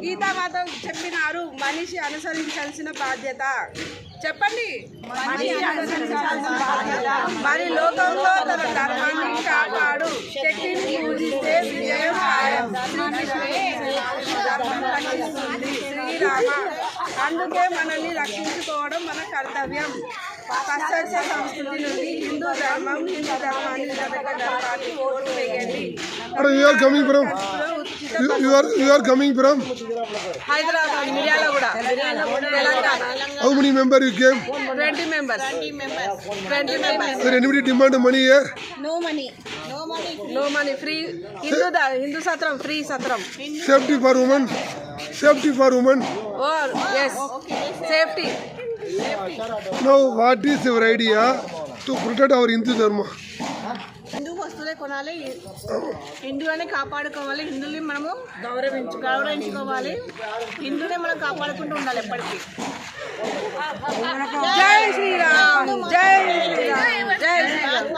గీతామాత చెప్పినారు మనిషి అనుసరించాల్సిన బాధ్యత. చెప్పండి. మరి లోకంలో తన ధర్మాన్ని కాపాడు, శక్తిని పూజిస్తే విజయం ఖాయం. ధర్మం రక్షిస్తుంది శ్రీరామ. అందుకే మనల్ని రక్షించుకోవడం మన కర్తవ్యం. పాశ్చాత్య సంస్కృతి నుండి హిందూ ధర్మాన్ని నిలబెట్టడానికి ఓటు వేయండి. హైదరాబాద్ మిర్యాల కూడా Telangana. How many members you came? 20 members. 20 members. Sir, anybody demand money here? No money. No money. Free. Hindu satram. Free satram. Safety for women. Safety for women. Or yes. Safety. Now, what is your idea to protect our Hindu Dharma? Hindu వస్తువులే కొనాలి, హిందువులని కాపాడుకోవాలి, హిందువుని మనము గౌరవించుకోవాలి, హిందువునే మనం కాపాడుకుంటూ ఉండాలి ఎప్పటికీ. జై శ్రీరామ్. జై శ్రీరామ్. జై శ్రీరామ్.